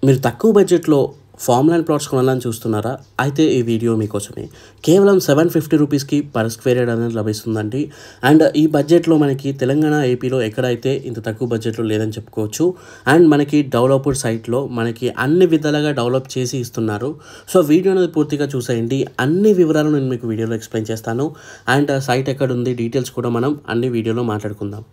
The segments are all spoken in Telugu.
మీరు తక్కువ బడ్జెట్లో ఫామ్ ల్యాండ్ ప్లాట్స్ కొనాలని చూస్తున్నారా? అయితే ఈ వీడియో మీకోసమే. కేవలం 750 రూపీస్‌కి పర్ స్క్వేర్ యార్డ్ అనేది లభిస్తుందండి. అండ్ ఈ బడ్జెట్‌లో మనకి తెలంగాణ, ఏపీలో ఎక్కడైతే ఇంత తక్కువ బడ్జెట్‌లో లేదని చెప్పుకోవచ్చు. అండ్ మనకి డెవలప్డ్ సైట్‌లో మనకి అన్ని విధాలుగా డెవలప్ చేసి ఇస్తున్నారు. సో వీడియో అనేది పూర్తిగా చూసేయండి. అన్ని వివరాలు నేను మీకు వీడియోలో ఎక్స్‌ప్లెయిన్ చేస్తాను. అండ్ సైట్ ఎక్కడుంది డీటెయిల్స్ కూడా మనం అన్ని వీడియోలో మాట్లాడుకుందాం.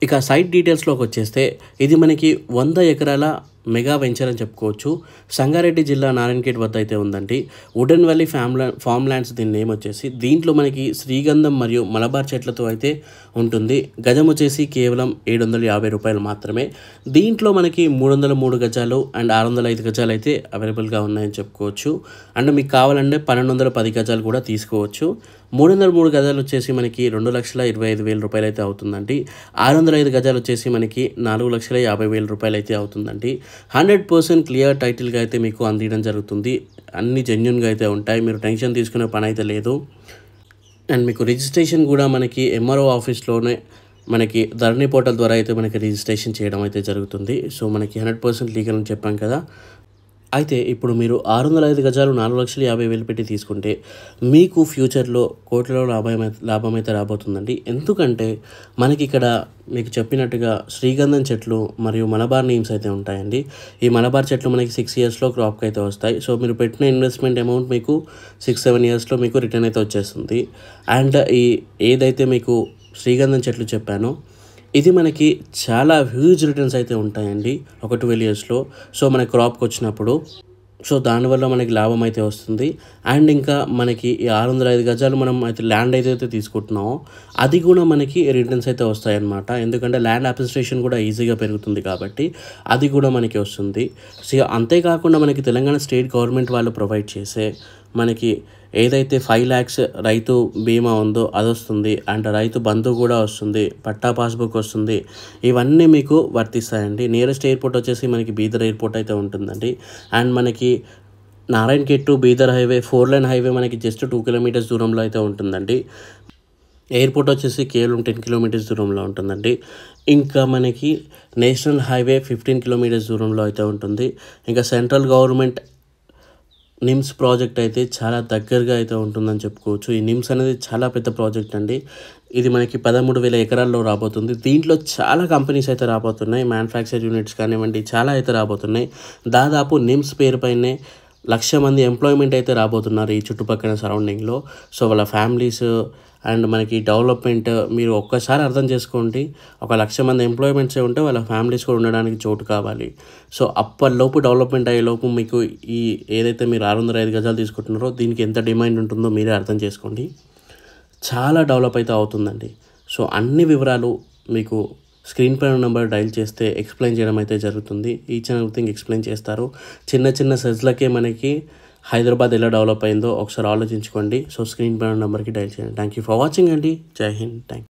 ఇక సైట్ డీటెయిల్స్లోకి వచ్చేస్తే ఇది మనకి 100 ఎకరాల మెగా వెంచర్ అని చెప్పుకోవచ్చు. సంగారెడ్డి జిల్లా నారాయణఖేడ్ వద్ద అయితే ఉందండి. వుడెన్ వ్యాలీ ఫామ్ ల్యాండ్స్ దీని నేమ్ వచ్చేసి. దీంట్లో మనకి శ్రీగంధం మరియు మలబార్ చెట్లతో అయితే ఉంటుంది. గజం వచ్చేసి కేవలం 750 రూపాయలు మాత్రమే. దీంట్లో మనకి 303 గజాలు అండ్ 605 గజాలు అయితే అవైలబుల్గా ఉన్నాయని చెప్పుకోవచ్చు. అండ్ మీకు కావాలంటే 1210 గజాలు కూడా తీసుకోవచ్చు. 303 గజాలు వచ్చేసి మనకి 2,25,000 రూపాయలు అయితే అవుతుందండి. 605 గజాలు వచ్చేసి మనకి 4,50,000 రూపాయలు అయితే అవుతుందండి. 100% క్లియర్ టైటిల్గా అయితే మీకు అందించడం జరుగుతుంది. అన్ని జెన్యూన్గా అయితే ఉంటాయి. మీరు టెన్షన్ తీసుకునే పని అయితే లేదు. అండ్ మీకు రిజిస్ట్రేషన్ కూడా మనకి ఎంఆర్ఓ ఆఫీస్లోనే మనకి ధరణి పోర్టల్ ద్వారా అయితే మనకి రిజిస్ట్రేషన్ చేయడం అయితే జరుగుతుంది. సో మనకి 100% లీగల్ అని చెప్పాం కదా. అయితే ఇప్పుడు మీరు 605 గజాలు 4,50,000 పెట్టి తీసుకుంటే మీకు ఫ్యూచర్లో కోట్లలో లాభం అయితే రాబోతుందండి. ఎందుకంటే మనకి ఇక్కడ మీకు చెప్పినట్టుగా శ్రీగంధం చెట్లు మరియు మలబార్ నీమ్స్ అయితే ఉంటాయండి. ఈ మలబార్ చెట్లు మనకి 6 ఇయర్స్లో క్రాప్కి అయితే వస్తాయి. సో మీరు పెట్టిన ఇన్వెస్ట్మెంట్ అమౌంట్ మీకు 6-7 ఇయర్స్లో మీకు రిటర్న్ అయితే వచ్చేస్తుంది. అండ్ ఏదైతే మీకు శ్రీగంధం చెట్లు చెప్పానో ఇది మనకి చాలా హ్యూజ్ రిటర్న్స్ అయితే ఉంటాయండి 1-12 ఇయర్స్లో. సో మన క్రాప్కి వచ్చినప్పుడు సో దానివల్ల మనకి లాభం అయితే వస్తుంది. అండ్ ఇంకా మనకి ఈ 605 గజాలు మనం అయితే ల్యాండ్ అయితే తీసుకుంటున్నామో అది కూడా మనకి రిటర్న్స్ అయితే వస్తాయన్నమాట. ఎందుకంటే ల్యాండ్ అప్రిసియేషన్ కూడా ఈజీగా పెరుగుతుంది కాబట్టి అది కూడా మనకి వస్తుంది. సో అంతేకాకుండా మనకి తెలంగాణ స్టేట్ గవర్నమెంట్ వాళ్ళు ప్రొవైడ్ చేసే మనకి ఏదైతే 5 lakhs రైతు బీమా ఉందో అది వస్తుంది. అండ్ రైతు బంధు కూడా వస్తుంది. పట్టా పాస్బుక్ వస్తుంది. ఇవన్నీ మీకు వర్తిస్తాయండి. నియరెస్ట్ ఎయిర్పోర్ట్ వచ్చేసి మనకి బీదర్ ఎయిర్పోర్ట్ అయితే ఉంటుందండి. అండ్ మనకి Narayankhed to Bidar highway 4-lane highway మనకి జస్ట్ 2 kilometers దూరంలో అయితే ఉంటుందండి. ఎయిర్పోర్ట్ వచ్చేసి కేవలం 10 kilometers దూరంలో ఉంటుందండి. ఇంకా మనకి నేషనల్ హైవే 15 kilometers దూరంలో అయితే ఉంటుంది. ఇంకా సెంట్రల్ గవర్నమెంట్ నిమ్స్ ప్రాజెక్ట్ అయితే చాలా దగ్గరగా అయితే ఉంటుందని చెప్పుకోవచ్చు. ఈ నిమ్స్ అనేది చాలా పెద్ద ప్రాజెక్ట్ అండి. ఇది మనకి 13,000 ఎకరాల్లో రాబోతుంది. దీంట్లో చాలా కంపెనీస్ అయితే రాబోతున్నాయి. మ్యానుఫ్యాక్చర్ యూనిట్స్ కానివ్వండి చాలా అయితే రాబోతున్నాయి. దాదాపు నిమ్స్ పేరు పైనే 1,00,000 మంది ఎంప్లాయ్మెంట్ అయితే రాబోతున్నారు ఈ చుట్టుపక్కల సరౌండింగ్లో. సో వాళ్ళ ఫ్యామిలీస్ అండ్ మనకి డెవలప్మెంట్ మీరు ఒక్కసారి అర్థం చేసుకోండి. 1,00,000 మంది ఎంప్లాయ్మెంట్సే ఉంటే వాళ్ళ ఫ్యామిలీస్ కూడా ఉండడానికి చోటు కావాలి. సో అప్పటిలోపు డెవలప్మెంట్ అయ్యేలోపు మీకు ఈ ఏదైతే మీరు 605 గజాలు తీసుకుంటున్నారో దీనికి ఎంత డిమాండ్ ఉంటుందో మీరే అర్థం చేసుకోండి. చాలా డెవలప్ అయితే అవుతుందండి. సో అన్ని వివరాలు మీకు స్క్రీన్ పైన నెంబర్ డైల్ చేస్తే ఎక్స్ప్లెయిన్ చేయడం అయితే జరుగుతుంది. ఈచ్ అండ్ ఎవ్రీథింగ్ ఎక్స్ప్లెయిన్ చేస్తారు. చిన్న సెజ్లకే మనకి హైదరాబాద్ ఎలా డెవలప్ అయిందో ఒకసారి ఆలోచించుకోండి. సో స్క్రీన్ పైన నెంబర్కి డైల్ చేయండి. థ్యాంక్ యూ ఫర్ వాచింగ్ అండి. జై హింద్. Thank you.